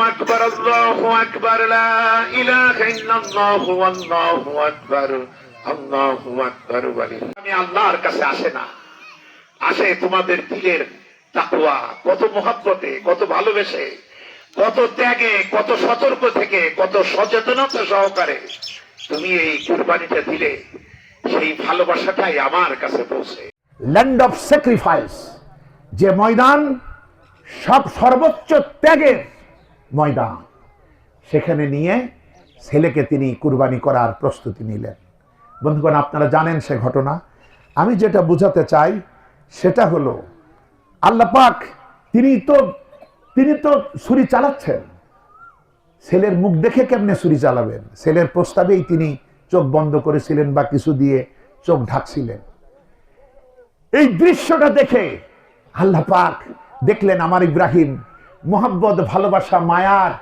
আকবার, আল্লাহু আকবার, লা ইলাহা ইল্লাল্লাহু আল্লাহু আকবার, আল্লাহু আকবার। আমি আল্লাহর কাছে আসে না, আসে তোমাদের দিলের তাকওয়া, কত মহব্বতে, কত ভালোবেসে, কত ত্যাগে, কত সতর্ক থেকে, কত সচেতনতা সহকারে তুমি এই কুরবানিটা দিলে, সেই ভালোবাসাটাই আমার কাছে পৌঁছে। ল্যান্ড অফ স্যাক্রিফাইস, যে ময়দান সব সর্বোচ্চ ত্যাগের ময়দান, সেখানে নিয়ে ছেলেকে তিনি কুরবানি করার প্রস্তুতি নিলেন। বন্ধুগণ, আপনারা জানেন সে ঘটনা। আমি যেটা বোঝাতে চাই সেটা হলো, আল্লাহ পাক তিনি তো ছুরি চালাচ্ছেন। ছেলের মুখ দেখে কেমনে ছুরি চালাবেন? ছেলের প্রস্তাবেই তিনি চোখ বন্ধ করেছিলেন বা কিছু দিয়ে চোখ ঢাকছিলেন। এই দৃশ্যটা দেখে আল্লাহ পাক দেখলেন আমার ইব্রাহিম মোহাব্বত, ভালোবাসা, মায়ার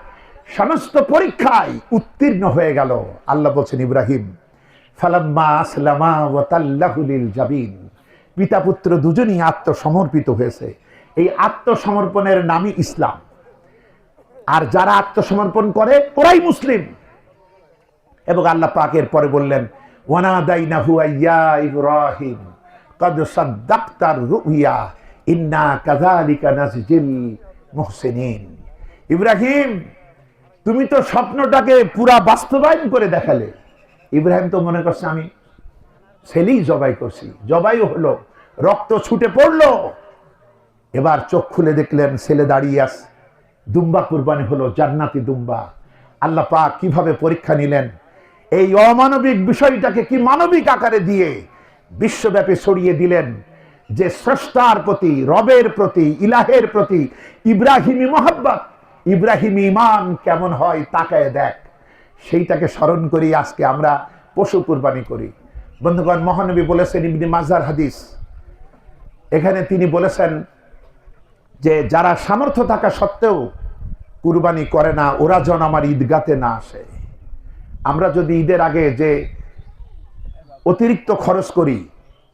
সমস্ত পরীক্ষায় উত্তীর্ণ হয়ে গেল। আল্লাহ বলছেন, ইব্রাহিম ফালাম্মা আসলামা ওয়া তাল্লাহু লিল জাবিন, পিতা পুত্র দুজনই আত্মসমর্পিত হয়েছে। এই আত্মসমর্পণের নামই ইসলাম। আর যারা আত্মসমর্পণ করে ওরাই মুসলিম। এবং আল্লাহ পাক এর পরে বললেন, ওয়ানাদাইনাহু ইয়া ইব্রাহিম কদ সাদ্দাকতার রুইয়া ইন্না কাযালিকা নাজজিল মুহসিনিন। ইব্রাহিম, তুমি তো স্বপ্নটাকে পুরা বাস্তবায়ন করে দেখালে। ইব্রাহিম তো মনে করছে আমি ছেলেই জবাই করছি, জবাইও হলো, রক্ত ছুটে পড়লো। এবার চোখ খুলে দেখলেন ছেলে দাঁড়িয়ে আছে, দুম্বা কুরবানি হলো, জান্নাতি দুম্বা। আল্লাহ পাক কিভাবে পরীক্ষা নিলেন, এই অমানবিক বিষয়টাকে কি মানবিক আকারে দিয়ে বিশ্বব্যাপী ছড়িয়ে দিলেন, যে স্রষ্টার প্রতি, রবের প্রতি, ইলাহের প্রতি ইব্রাহিমী মহব্বত, ইব্রাহিমী ঈমান কেমন হয় তাকায় দেখ। সেইটাকে স্মরণ করি আজকে আমরা পশু কুরবানি করি। বন্ধুগণ, মহানবী বলেছেন, ইবনে মাজার হাদিস, এখানে তিনি বলেছেন যে যারা সামর্থ্য থাকা সত্ত্বেও কুরবানি করে না, ওরা যেন আমার ঈদগাতে না আসে। আমরা যদি ঈদের আগে যে অতিরিক্ত খরচ করি,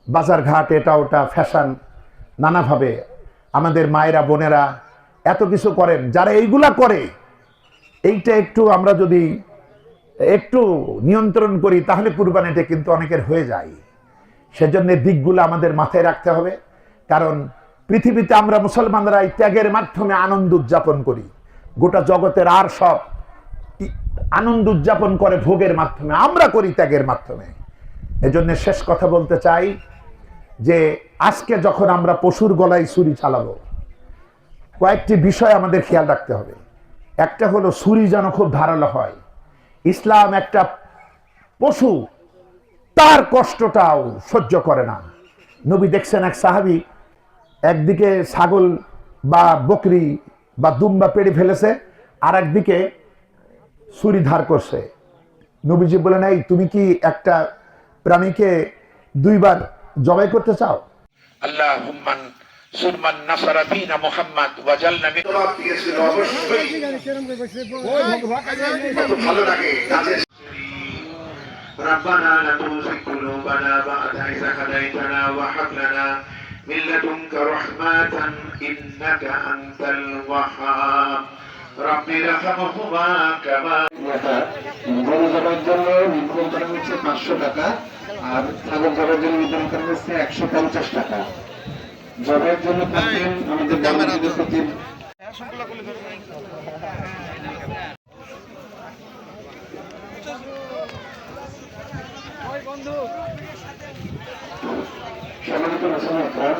বাজার ঘাট, এটা ওটা, ফ্যাশন, নানাভাবে আমাদের মায়েরা বোনেরা এত কিছু করেন, যারা এইগুলা করে, এইটা একটু আমরা যদি একটু নিয়ন্ত্রণ করি তাহলে কুরবানিটা কিন্তু অনেকের হয়ে যায়। সেজন্য দিকগুলো আমাদের মাথায় রাখতে হবে। কারণ পৃথিবীতে আমরা মুসলমানরা এই ত্যাগের মাধ্যমে আনন্দ উদযাপন করি। গোটা জগতের আর সব আনন্দ উদযাপন করে ভোগের মাধ্যমে, আমরা করি ত্যাগের মাধ্যমে। এজন্য শেষ কথা বলতে চাই যে আজকে যখন আমরা পশুর গলায় ছুরি চালাবো, কয়েকটি বিষয় আমাদের খেয়াল রাখতে হবে। একটা হলো ছুরি যেন খুব ধারালো হয়। ইসলাম একটা পশু, তার কষ্টটাও সহ্য করে না। নবী দেখছেন এক সাহাবী একদিকে ছাগল বা বকরি বা দুম্বা পেড়ে ফেলেছে, আর একদিকে ছুরি ধার করছে। নবীজি বলেন, এই তুমি কি একটা প্রাণীকে দুইবার জবাই করতে চাও? আল্লাহুম্মা সুরমান নাসারা দীনা মুহাম্মদ ওয়াজালনা মিন দিয়েছিল। অবশ্যই ভালো লাগে কাজের। ربنا لا تزغ قلوبنا بعد إذ هديتنا وهب لنا من لدنك رحمة إنك أنت الوهاب رب ارحمهما كما। গরু জবাইয়ের জন্য নির্ধারণ করা হয়েছে 500 টাকা, আর ছাগল জবাইয়ের জন্য নির্ধারণ করা হয়েছে 150 টাকা। জবাইয়ের জন্য থাকবেন আমাদের গ্রামের প্রতি সম্মানিত মুসলমান।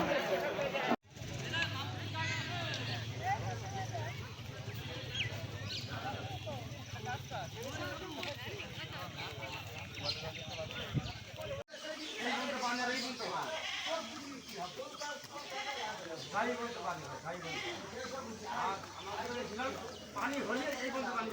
পানি হলে এই বলতে পানি